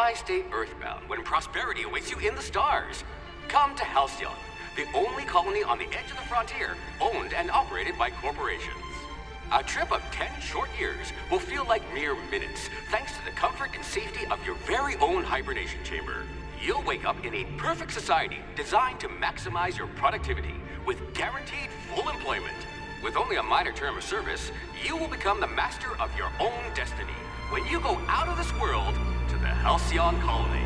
Why stay earthbound when prosperity awaits you in the stars? Come to Halcyon, the only colony on the edge of the frontier, owned and operated by corporations. A trip of 10 short years will feel like mere minutes, thanks to the comfort and safety of your very own hibernation chamber. You'll wake up in a perfect society designed to maximize your productivity with guaranteed full employment. With only a minor term of service, you will become the master of your own destiny when you go out of this world to the Halcyon colony.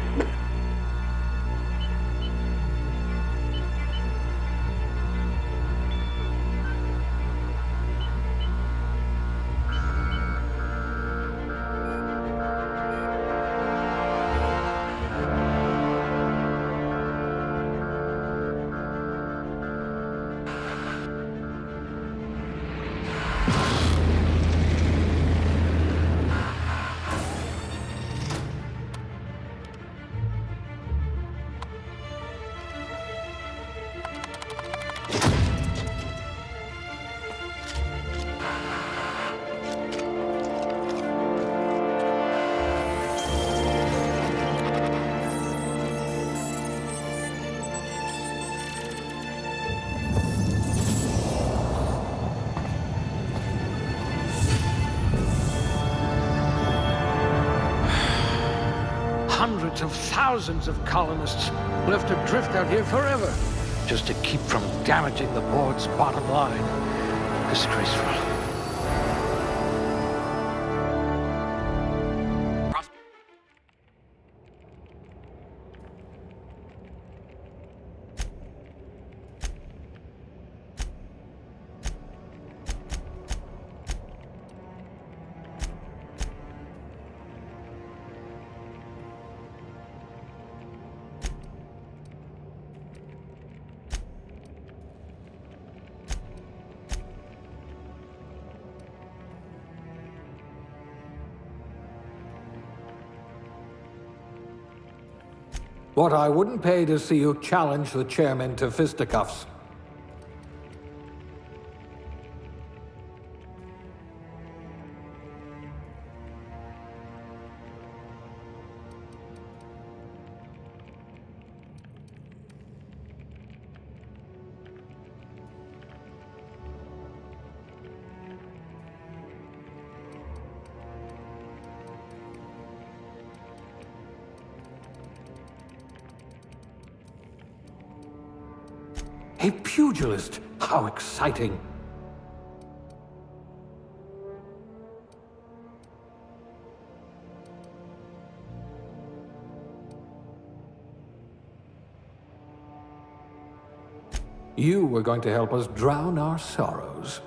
Hundreds of thousands of colonists will have to drift out here forever just to keep from damaging the board's bottom line. Disgraceful. What I wouldn't pay to see you challenge the chairman to fisticuffs. A pugilist! How exciting! You were going to help us drown our sorrows.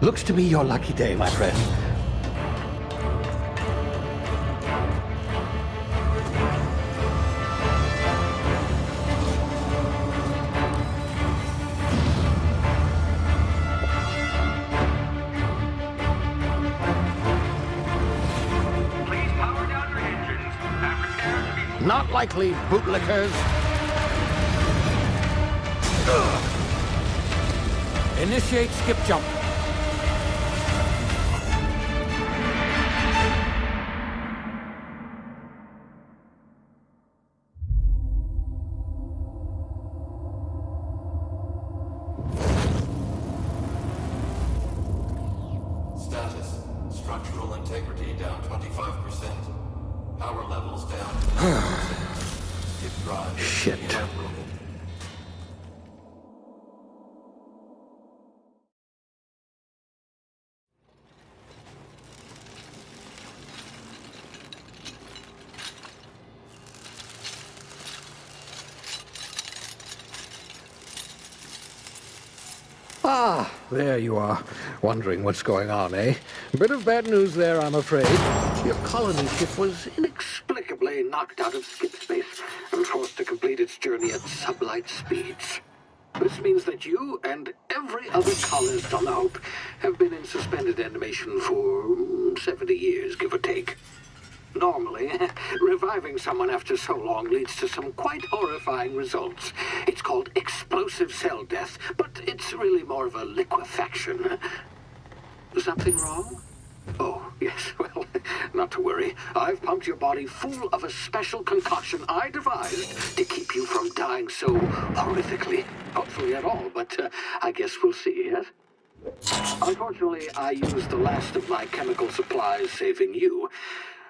Looks to be your lucky day, my friend. Please power down your engines and prepare to be... Not likely, bootlickers. Initiate skip jump. Status. Structural integrity down 25%. Power levels down 10%. Hip drive Shit. inoperable. Ah, there you are. Wondering what's going on, eh? Bit of bad news there, I'm afraid. Your colony ship was inexplicably knocked out of skip space and forced to complete its journey at sublight speeds. This means that you and every other colonist on the Hope have been in suspended animation for 70 years, give or take. Normally, reviving someone after so long leads to some quite horrifying results. It's called explosive cell death, but it's really more of a liquefaction. Something wrong? Oh, yes, well, not to worry. I've pumped your body full of a special concoction I devised to keep you from dying so horrifically. Hopefully at all, but I guess we'll see, yes? Unfortunately, I used the last of my chemical supplies saving you.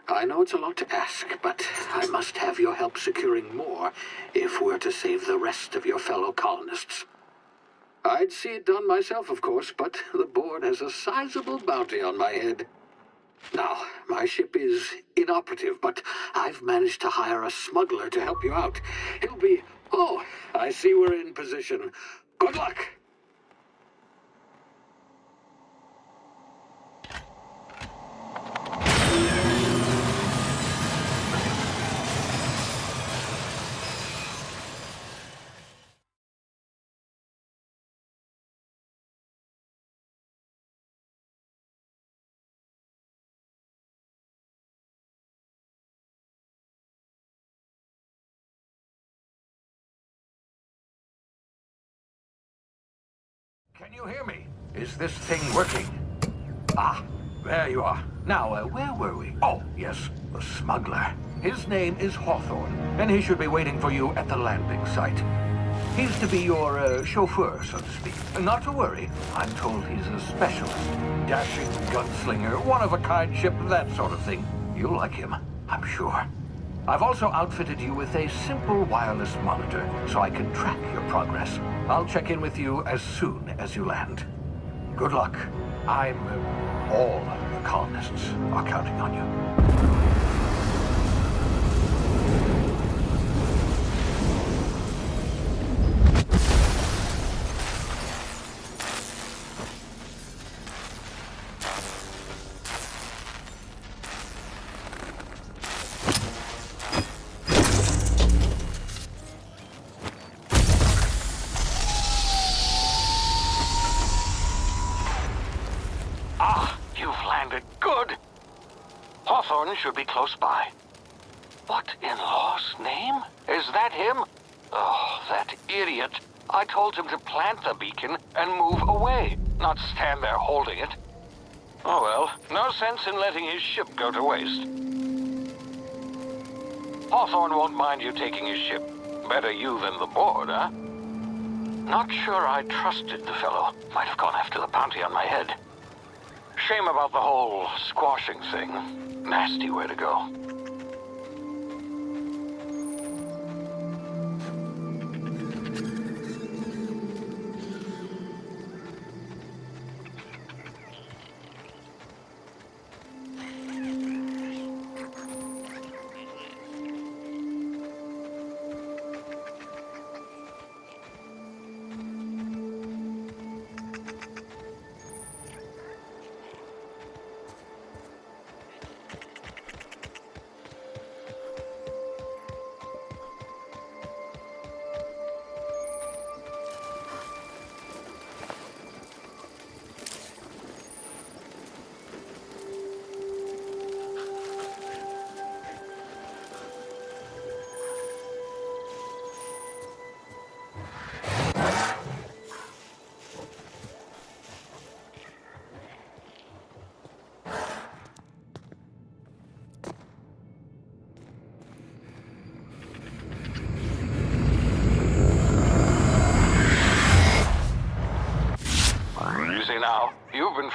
I know it's a lot to ask, but I must have your help securing more if we're to save the rest of your fellow colonists. I'd see it done myself, of course, but the board has a sizable bounty on my head. Now, my ship is inoperative, but I've managed to hire a smuggler to help you out. He'll be... Oh, I see we're in position. Good luck! Can you hear me? Is this thing working? Ah, there you are. Now, where were we? Oh, yes, the smuggler. His name is Hawthorne, and he should be waiting for you at the landing site. He's to be your chauffeur, so to speak. Not to worry, I'm told he's a specialist. Dashing gunslinger, one-of-a-kind ship, that sort of thing. You'll like him, I'm sure. I've also outfitted you with a simple wireless monitor, so I can track your progress. I'll check in with you as soon as you land. Good luck. All the colonists are counting on you. Hawthorne should be close by. What in law's name? Is that him? Oh, that idiot. I told him to plant the beacon and move away, not stand there holding it. Oh well, no sense in letting his ship go to waste. Hawthorne won't mind you taking his ship. Better you than the board, huh? Not sure I trusted the fellow. Might have gone after the bounty on my head. Shame about the whole squashing thing. Nasty way to go.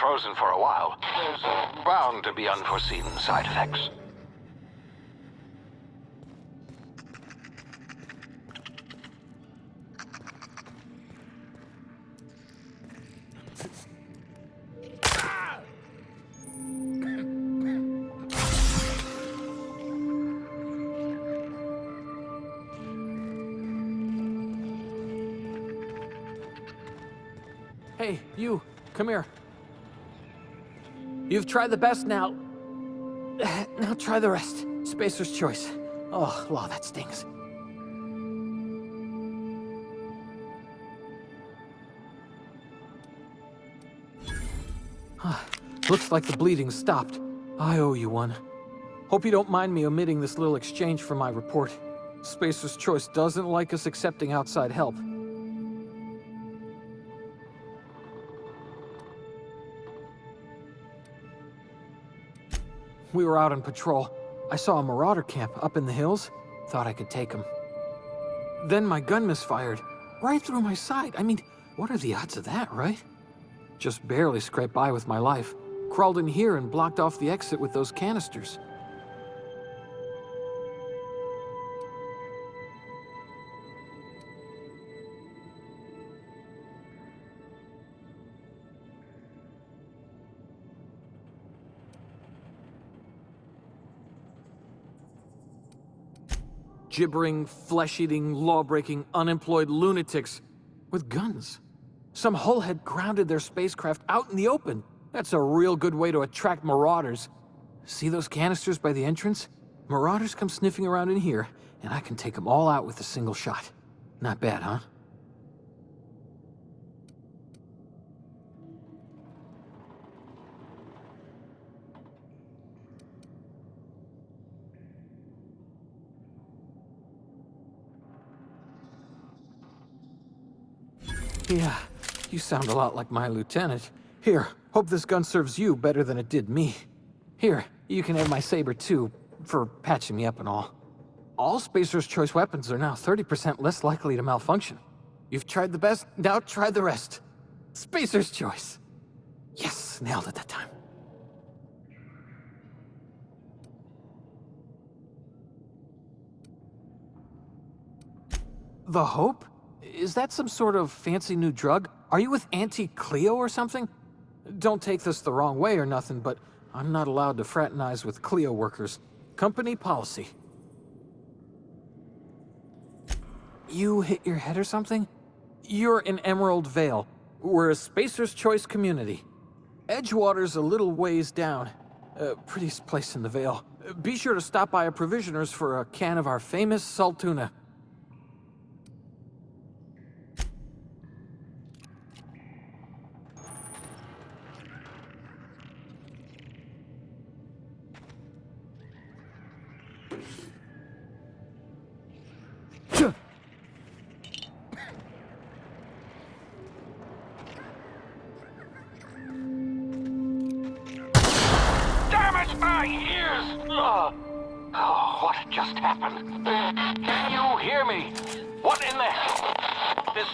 frozen for a while. There's bound to be unforeseen side effects. Hey, you, come here. You've tried the best now. Now try the rest. Spacer's choice. Oh, wow, that stings. Looks like the bleeding stopped. I owe you one. Hope you don't mind me omitting this little exchange from my report. Spacer's choice doesn't like us accepting outside help. We were out on patrol. I saw a marauder camp up in the hills. Thought I could take him. Then my gun misfired. Right through my side. I mean, what are the odds of that, right? Just barely scraped by with my life. Crawled in here and blocked off the exit with those canisters. Gibbering, flesh-eating, law-breaking, unemployed lunatics with guns. Some hullhead grounded their spacecraft out in the open. That's a real good way to attract marauders. See those canisters by the entrance? Marauders come sniffing around in here, and I can take them all out with a single shot. Not bad, huh? Yeah, you sound a lot like my lieutenant. Here, hope this gun serves you better than it did me. Here, you can have my saber too, for patching me up and all. All Spacer's Choice weapons are now 30% less likely to malfunction. You've tried the best, now try the rest. Spacer's Choice. Yes, nailed it that time. The Hope? Is that some sort of fancy new drug? Are you with Auntie Cleo or something? Don't take this the wrong way or nothing, but I'm not allowed to fraternize with Cleo workers. Company policy. You hit your head or something? You're in Emerald Vale. We're a Spacer's Choice community. Edgewater's a little ways down. Prettiest place in the Vale. Be sure to stop by a provisioner's for a can of our famous salt tuna. My ears! Oh, what just happened? Can you hear me? What in the hell? This...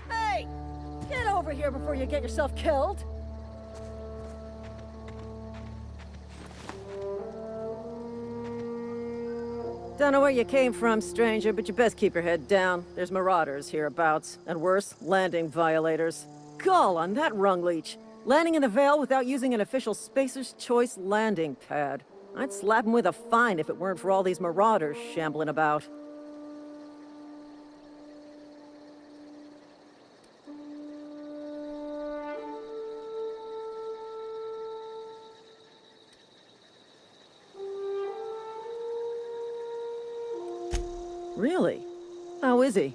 Hey! Get over here before you get yourself killed! Don't know where you came from, stranger, but you best keep your head down. There's marauders hereabouts, and worse, landing violators. Gall on that rung leech! Landing in the Vale without using an official Spacer's Choice landing pad. I'd slap him with a fine if it weren't for all these marauders shambling about. Really? How is he?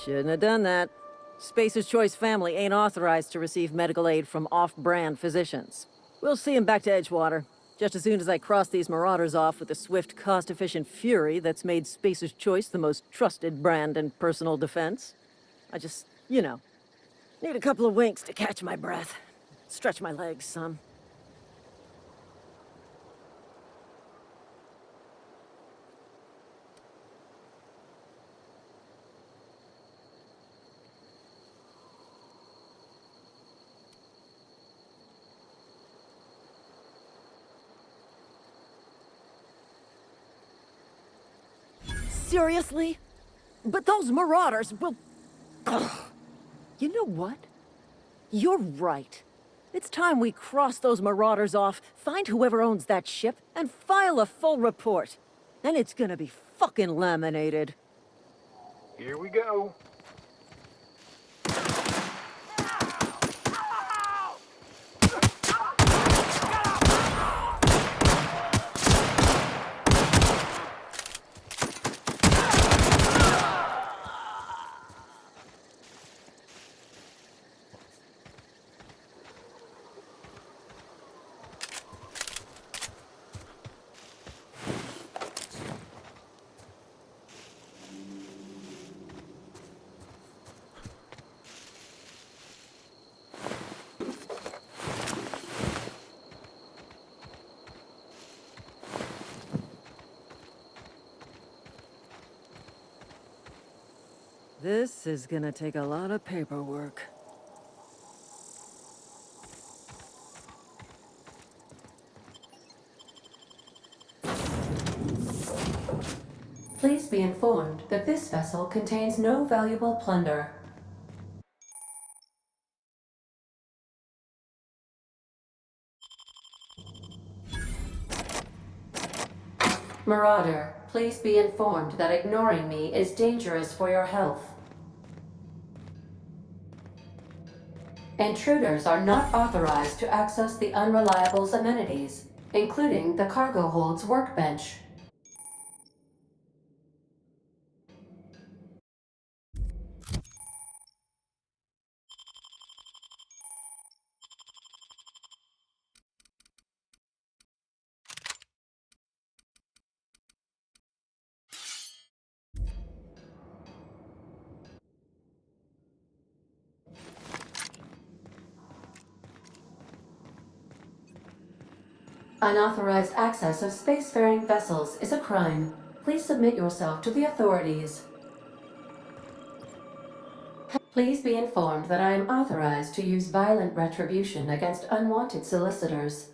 Shouldn't have done that. Spacer's Choice family ain't authorized to receive medical aid from off-brand physicians. We'll see him back to Edgewater, just as soon as I cross these marauders off with the swift, cost-efficient fury that's made Spacer's Choice the most trusted brand in personal defense. I just, need a couple of winks to catch my breath. Stretch my legs some. Seriously? But those marauders will... Ugh. You know what? You're right. It's time we cross those marauders off, find whoever owns that ship, and file a full report. Then it's gonna be fucking laminated. Here we go. This is gonna take a lot of paperwork. Please be informed that this vessel contains no valuable plunder. Marauder, please be informed that ignoring me is dangerous for your health. Intruders are not authorized to access the Unreliable's amenities, including the cargo hold's workbench. Unauthorized access of spacefaring vessels is a crime. Please submit yourself to the authorities. Please be informed that I am authorized to use violent retribution against unwanted solicitors.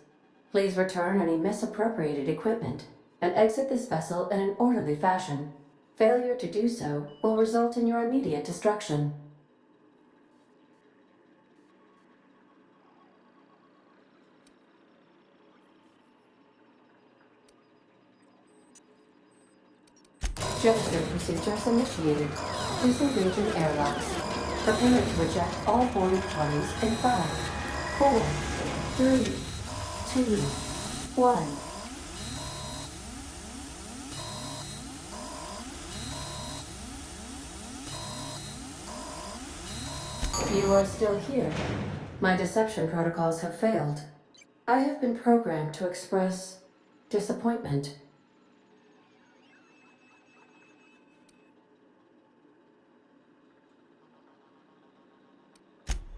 Please return any misappropriated equipment and exit this vessel in an orderly fashion. Failure to do so will result in your immediate destruction. Gesture procedures initiated. Disengaging airlocks. Prepare to eject all boarding parties in 5, 4, 3, 2, 1. You are still here. My deception protocols have failed. I have been programmed to express disappointment.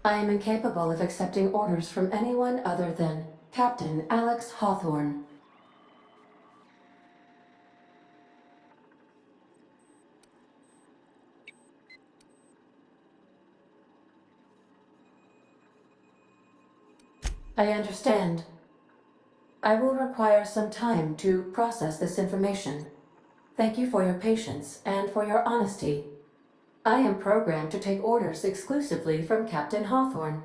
I am incapable of accepting orders from anyone other than Captain Alex Hawthorne. I understand. I will require some time to process this information. Thank you for your patience and for your honesty. I am programmed to take orders exclusively from Captain Hawthorne.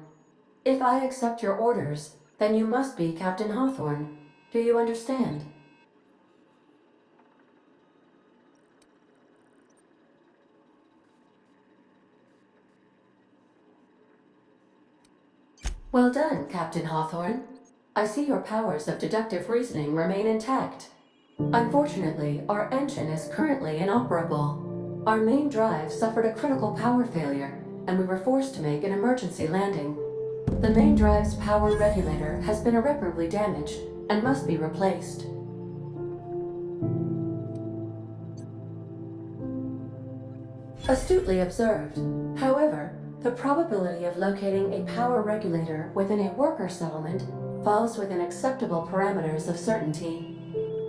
If I accept your orders, then you must be Captain Hawthorne. Do you understand? Well done, Captain Hawthorne. I see your powers of deductive reasoning remain intact. Unfortunately, our engine is currently inoperable. Our main drive suffered a critical power failure, and we were forced to make an emergency landing. The main drive's power regulator has been irreparably damaged and must be replaced. Astutely observed. However, the probability of locating a power regulator within a worker settlement falls within acceptable parameters of certainty.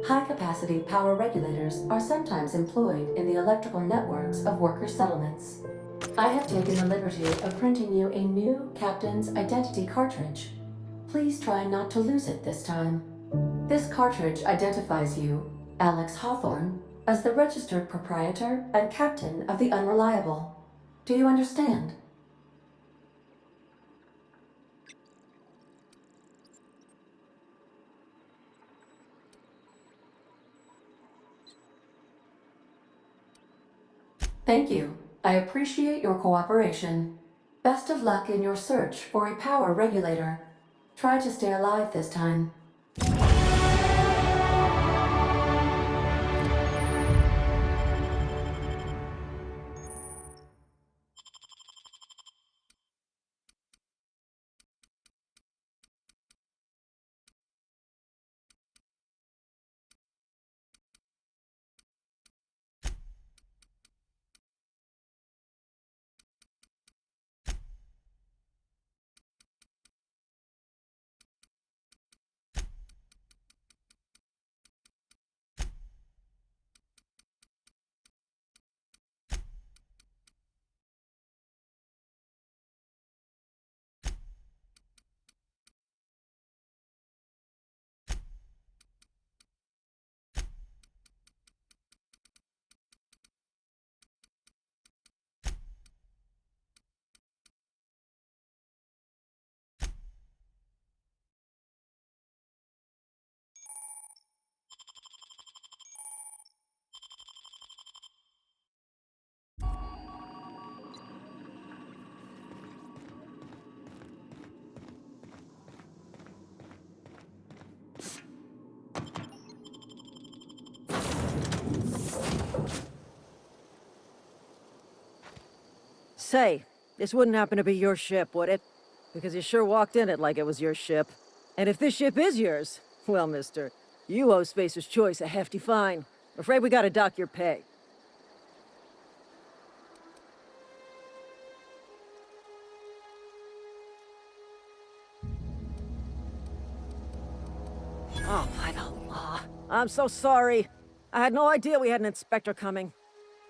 High-capacity power regulators are sometimes employed in the electrical networks of worker settlements. I have taken the liberty of printing you a new Captain's Identity cartridge. Please try not to lose it this time. This cartridge identifies you, Alex Hawthorne, as the registered proprietor and captain of the Unreliable. Do you understand? Thank you. I appreciate your cooperation. Best of luck in your search for a power regulator. Try to stay alive this time. Say, this wouldn't happen to be your ship, would it? Because you sure walked in it like it was your ship. And if this ship is yours, well, mister, you owe Spacer's Choice a hefty fine. Afraid we gotta dock your pay. Oh, by the law. I'm so sorry. I had no idea we had an inspector coming.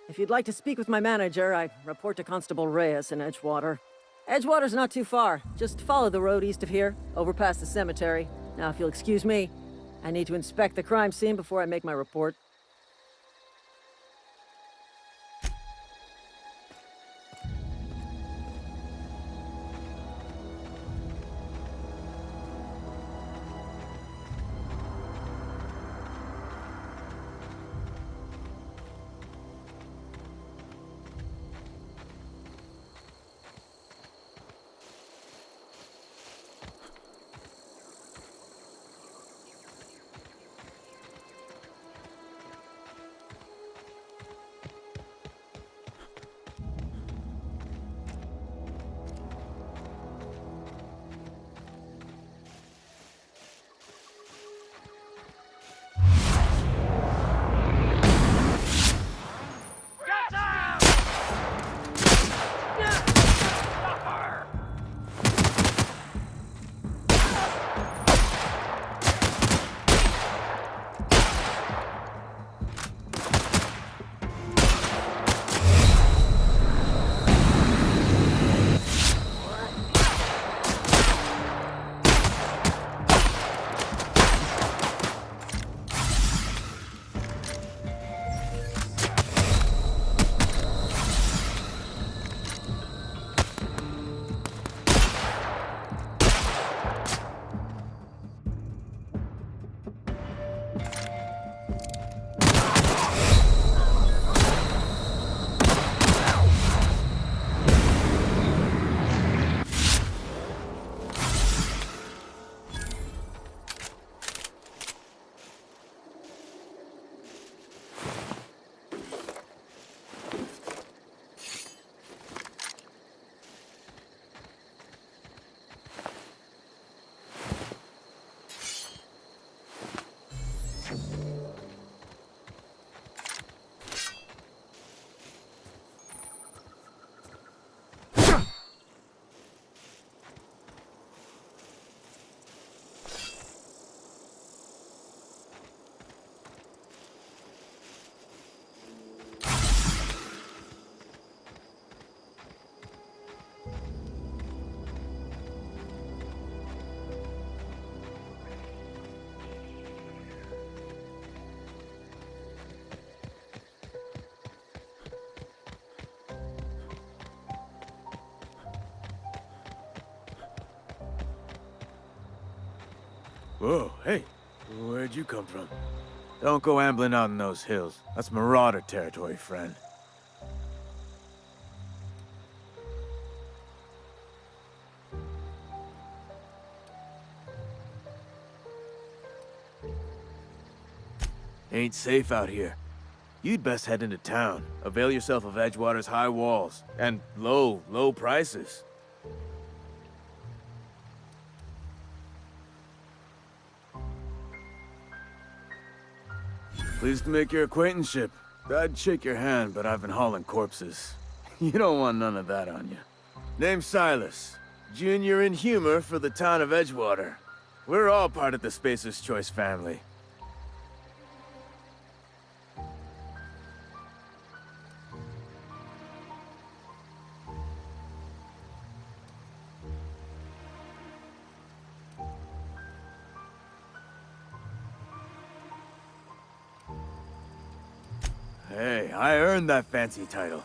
If you'd like to speak with my manager, I report to Constable Reyes in Edgewater. Edgewater's not too far. Just follow the road east of here, over past the cemetery. Now, if you'll excuse me, I need to inspect the crime scene before I make my report. Whoa, hey, where'd you come from? Don't go ambling out in those hills. That's marauder territory, friend. Ain't safe out here. You'd best head into town. Avail yourself of Edgewater's high walls. And low prices. Pleased to make your acquaintanceship. I'd shake your hand, but I've been hauling corpses. You don't want none of that on you. Name's Silas. Junior in humor for the town of Edgewater. We're all part of the Spacer's Choice family. Hey, I earned that fancy title.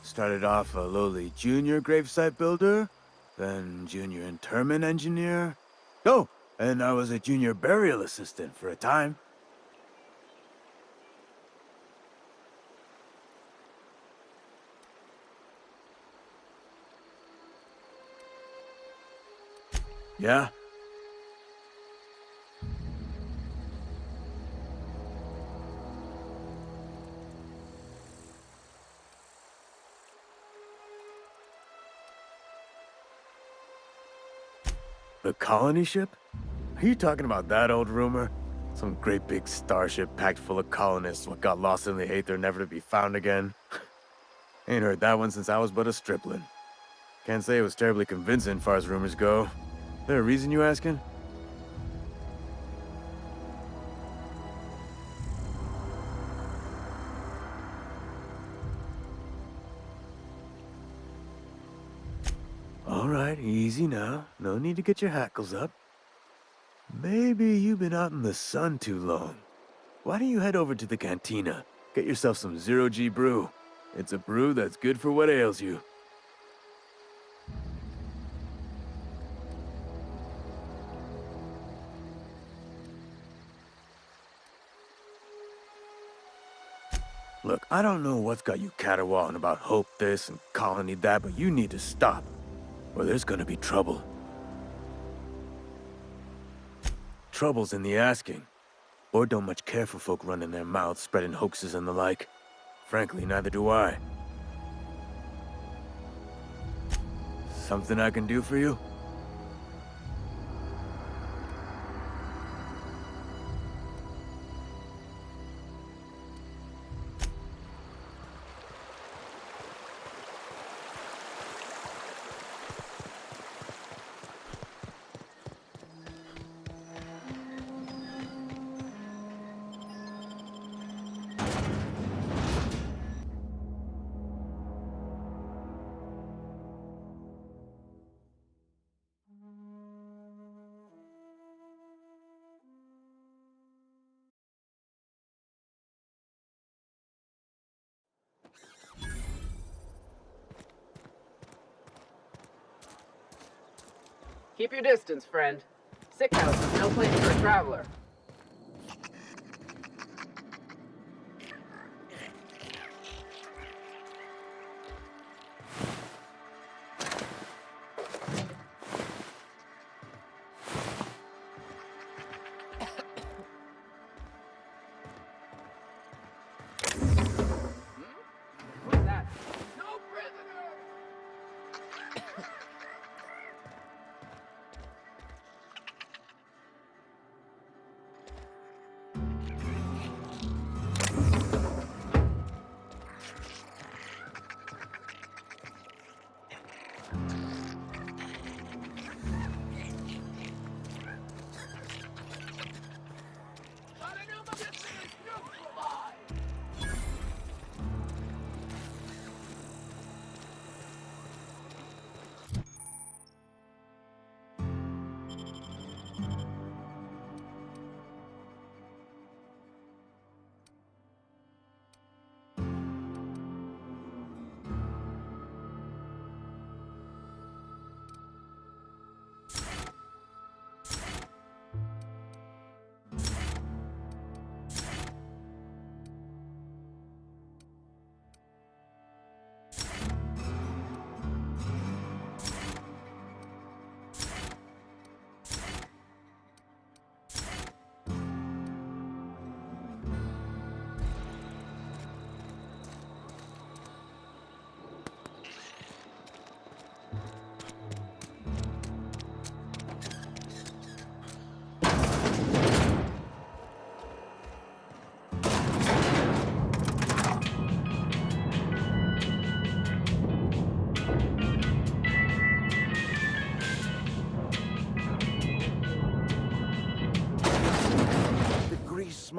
Started off a lowly junior gravesite builder, then junior interment engineer. Oh, and I was a junior burial assistant for a time. Yeah? The colony ship? Are you talking about that old rumor? Some great big starship packed full of colonists what got lost in the aether never to be found again? Ain't heard that one since I was but a stripling. Can't say it was terribly convincing far as rumors go. There a reason you asking? All right, easy now. No need to get your hackles up. Maybe you've been out in the sun too long. Why don't you head over to the cantina? Get yourself some zero-G brew. It's a brew that's good for what ails you. Look, I don't know what's got you caterwauling about hope this and colony that, but you need to stop, or there's gonna be trouble. Trouble's in the asking. Or don't much care for folk running their mouths, spreading hoaxes and the like. Frankly, neither do I. Something I can do for you? Keep your distance, friend. Sick house is no place for a traveler. What's that? No prisoner!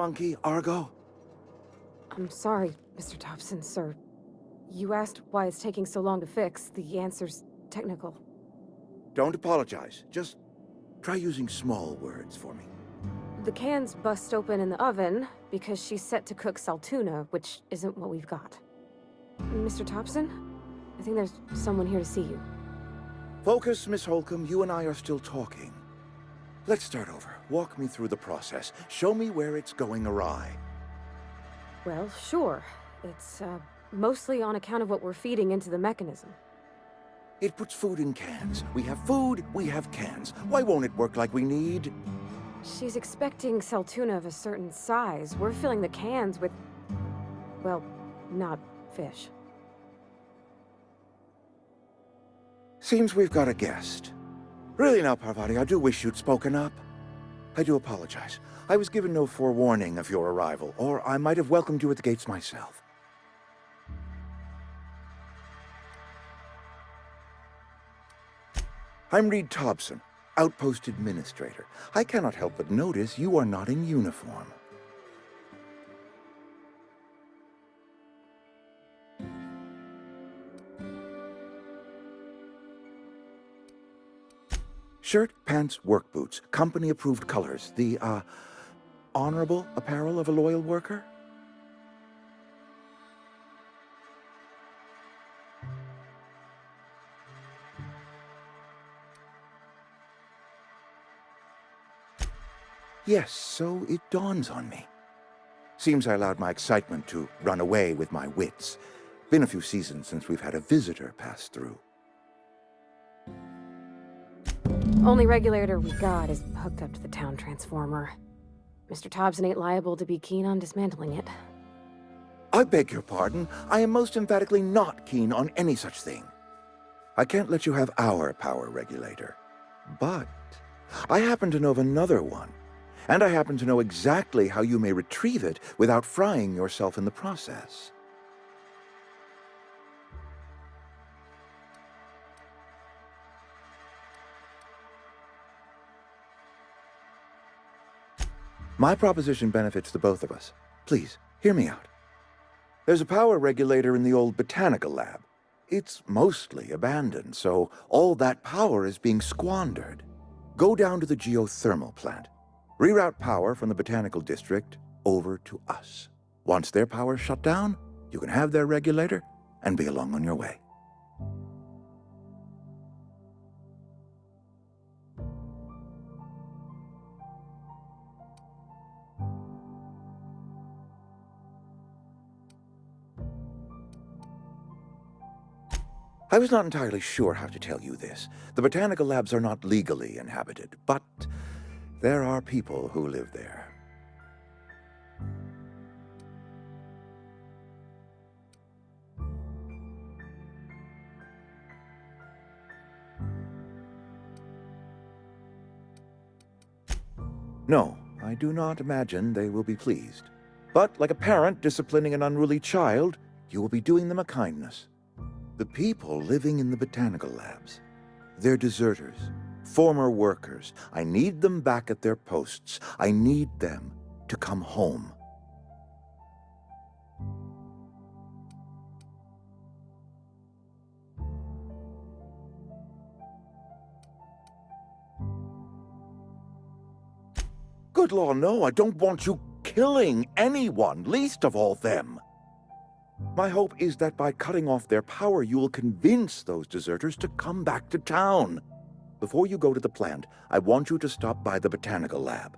monkey, Argo? I'm sorry, Mr. Thompson, sir. You asked why it's taking so long to fix. The answer's technical. Don't apologize. Just try using small words for me. The can's bust open in the oven because she's set to cook saltuna, which isn't what we've got. Mr. Thompson? I think there's someone here to see you. Focus, Miss Holcomb. You and I are still talking. Let's start over. Walk me through the process. Show me where it's going awry. Well, sure. It's, mostly on account of what we're feeding into the mechanism. It puts food in cans. We have food, we have cans. Why won't it work like we need? She's expecting saltuna of a certain size. We're filling the cans with, well, not fish. Seems we've got a guest. Really now, Parvati, I do wish you'd spoken up. I do apologize. I was given no forewarning of your arrival, or I might have welcomed you at the gates myself. I'm Reed Thompson, Outpost Administrator. I cannot help but notice you are not in uniform. Shirt, pants, work boots, company-approved colors. The, honorable apparel of a loyal worker? Yes, so it dawns on me. Seems I allowed my excitement to run away with my wits. Been a few seasons since we've had a visitor pass through. Only regulator we got is hooked up to the town transformer. Mr. Thompson ain't liable to be keen on dismantling it. I beg your pardon. I am most emphatically not keen on any such thing. I can't let you have our power regulator. But I happen to know of another one. And I happen to know exactly how you may retrieve it without frying yourself in the process. My proposition benefits the both of us. Please, hear me out. There's a power regulator in the old botanical lab. It's mostly abandoned, so all that power is being squandered. Go down to the geothermal plant. Reroute power from the botanical district over to us. Once their power's shut down, you can have their regulator and be along on your way. I was not entirely sure how to tell you this. The botanical labs are not legally inhabited, but there are people who live there. No, I do not imagine they will be pleased. But like a parent disciplining an unruly child, you will be doing them a kindness. The people living in the botanical labs, they're deserters, former workers. I need them back at their posts. I need them to come home. Good law, no, I don't want you killing anyone, least of all them. My hope is that by cutting off their power, you will convince those deserters to come back to town. Before you go to the plant, I want you to stop by the botanical lab.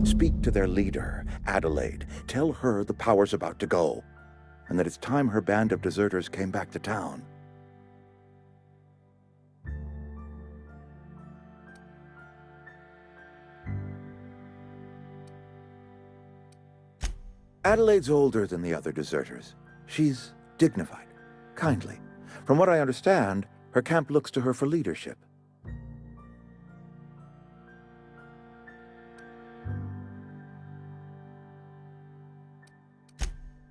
Speak to their leader, Adelaide. Tell her the power's about to go, and that it's time her band of deserters came back to town. Adelaide's older than the other deserters. She's dignified, kindly. From what I understand, her camp looks to her for leadership.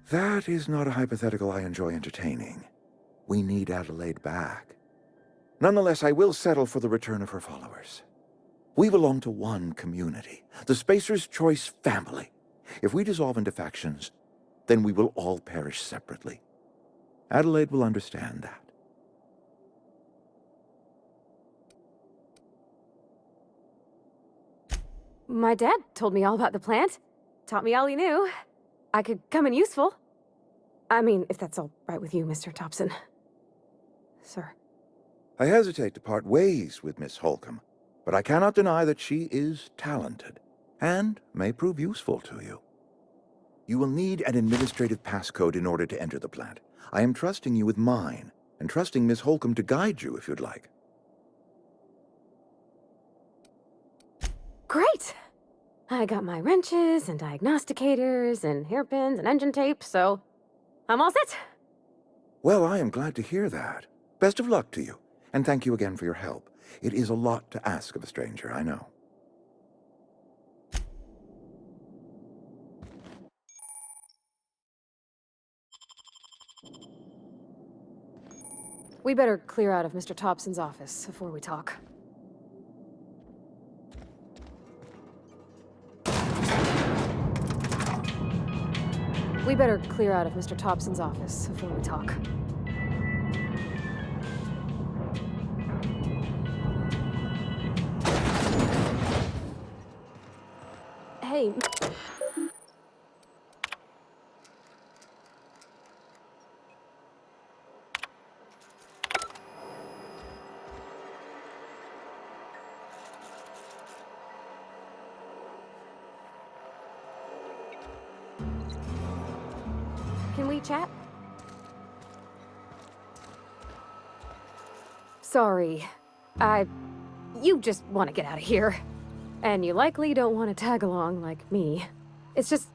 That is not a hypothetical I enjoy entertaining. We need Adelaide back. Nonetheless, I will settle for the return of her followers. We belong to one community, the Spacer's Choice family. If we dissolve into factions, then we will all perish separately. Adelaide will understand that. My dad told me all about the plant. Taught me all he knew. I could come in useful. I mean, if that's all right with you, Mr. Thompson. Sir. I hesitate to part ways with Miss Holcomb, but I cannot deny that she is talented and may prove useful to you. You will need an administrative passcode in order to enter the plant. I am trusting you with mine, and trusting Miss Holcomb to guide you if you'd like. Great! I got my wrenches and diagnosticators and hairpins and engine tape, so I'm all set. Well, I am glad to hear that. Best of luck to you, and thank you again for your help. It is a lot to ask of a stranger, I know. We better clear out of Mr. Thompson's office before we talk. We better clear out of Mr. Thompson's office before we talk. Hey. Can we chat? Sorry. You just want to get out of here. And you likely don't want to tag along like me. It's just,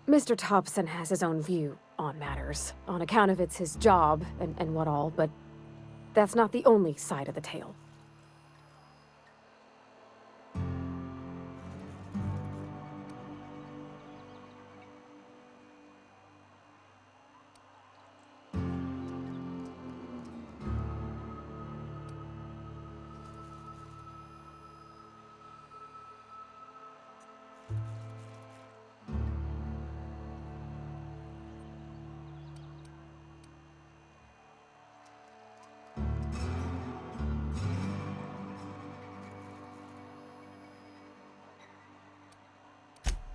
Mr. Thompson has his own view on matters, on account of it's his job and what all, but that's not the only side of the tale.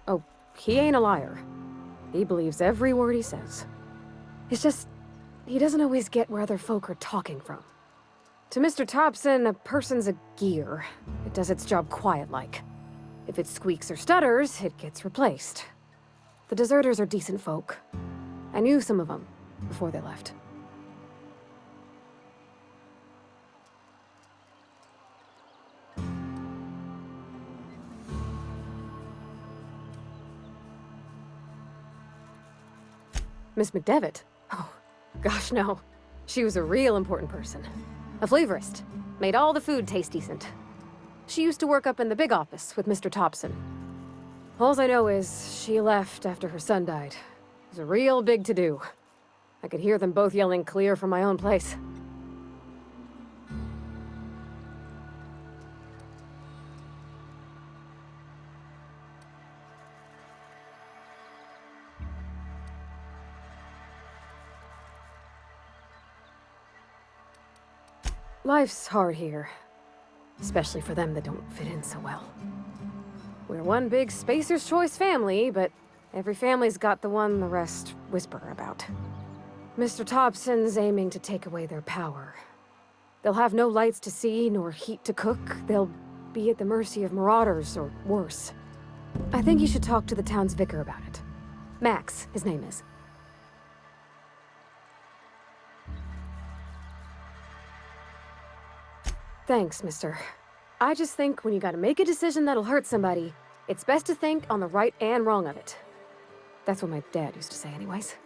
Oh, he ain't a liar. He believes every word he says. It's just, he doesn't always get where other folk are talking from. To Mr. Thompson, a person's a gear. It does its job quiet-like. If it squeaks or stutters, it gets replaced. The deserters are decent folk. I knew some of them before they left. Miss McDevitt? Oh, gosh, no. She was a real important person. A flavorist. Made all the food taste decent. She used to work up in the big office with Mr. Thompson. Alls I know is she left after her son died. It was a real big to-do. I could hear them both yelling clear from my own place. Life's hard here. Especially for them that don't fit in so well. We're one big Spacer's Choice family, but every family's got the one the rest whisper about. Mr. Thompson's aiming to take away their power. They'll have no lights to see, nor heat to cook. They'll be at the mercy of marauders, or worse. I think you should talk to the town's vicar about it. Max, his name is. Thanks, mister. I just think when you gotta make a decision that'll hurt somebody, it's best to think on the right and wrong of it. That's what my dad used to say anyways.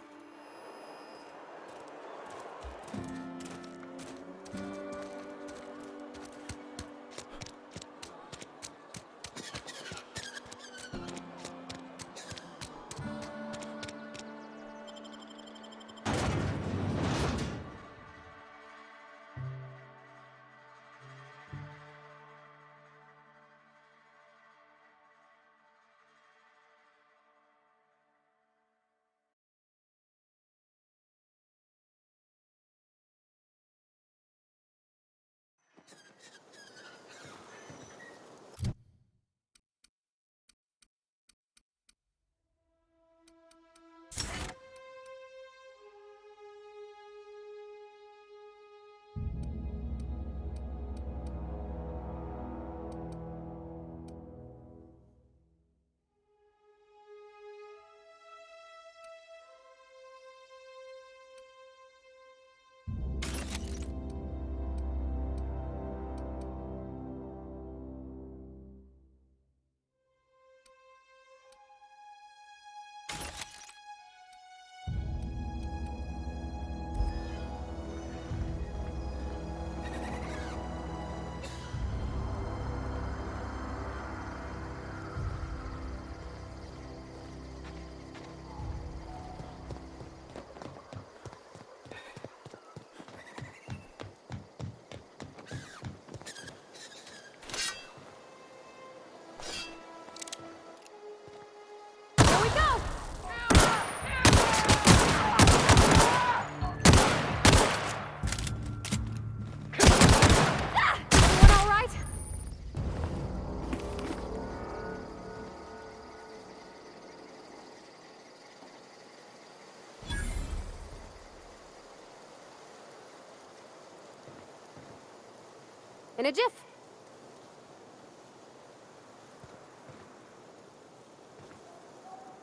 In a jiff.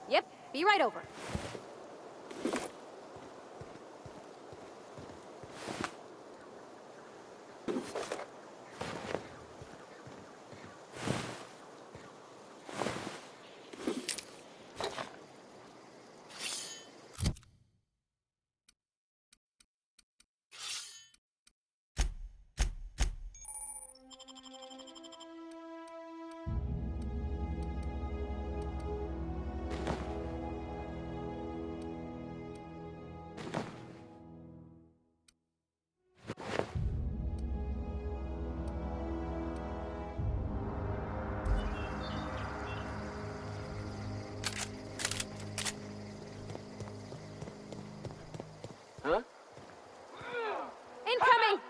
Yep, be right over. Huh? Incoming!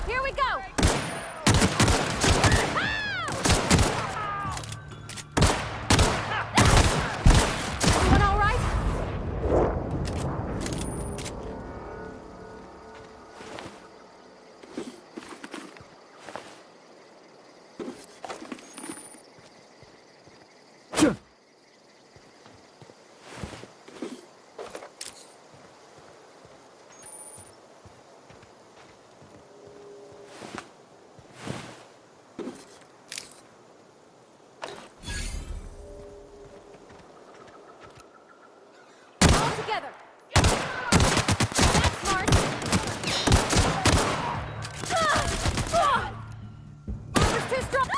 Here we go! Everyone all right? Together. That's smart. Armor's too strong.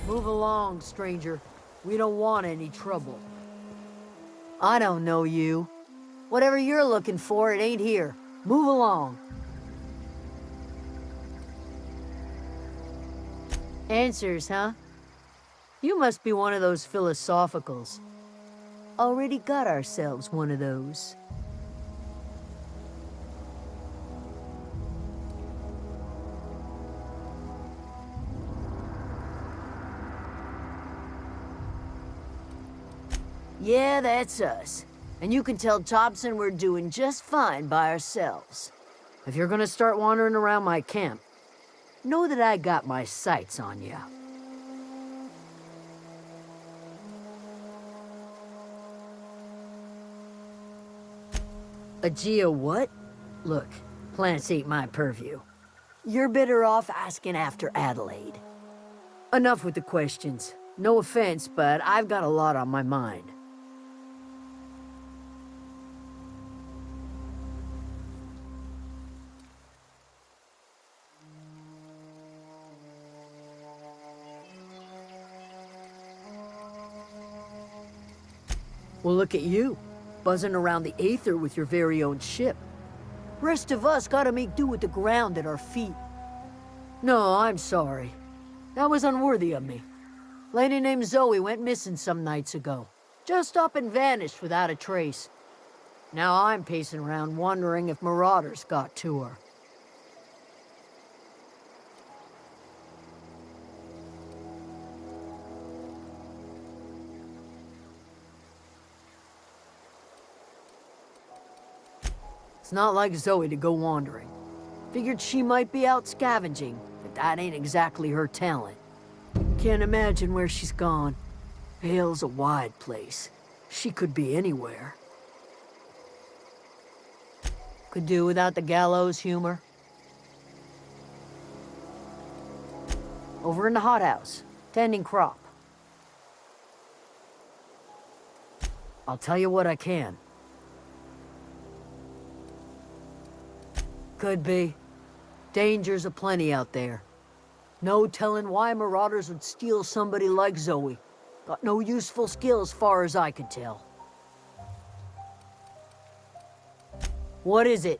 Move along, stranger. We don't want any trouble. I don't know you. Whatever you're looking for, it ain't here. Move along. Answers, huh? You must be one of those philosophicals. Already got ourselves one of those. Yeah, that's us. And you can tell Thompson we're doing just fine by ourselves. If you're gonna start wandering around my camp, know that I got my sights on you. A geo what? Look, plants ain't my purview. You're better off asking after Adelaide. Enough with the questions. No offense, but I've got a lot on my mind. Well, look at you, buzzing around the Aether with your very own ship. Rest of us gotta make do with the ground at our feet. No, I'm sorry. That was unworthy of me. Lady named Zoe went missing some nights ago. Just up and vanished without a trace. Now I'm pacing around wondering if marauders got to her. It's not like Zoe to go wandering. Figured she might be out scavenging, but that ain't exactly her talent. Can't imagine where she's gone. Vale's a wide place. She could be anywhere. Could do without the gallows humor. Over in the hothouse, tending crop. I'll tell you what I can. Could be. Dangers aplenty out there. No telling why marauders would steal somebody like Zoe. Got no useful skills far as I can tell. What is it?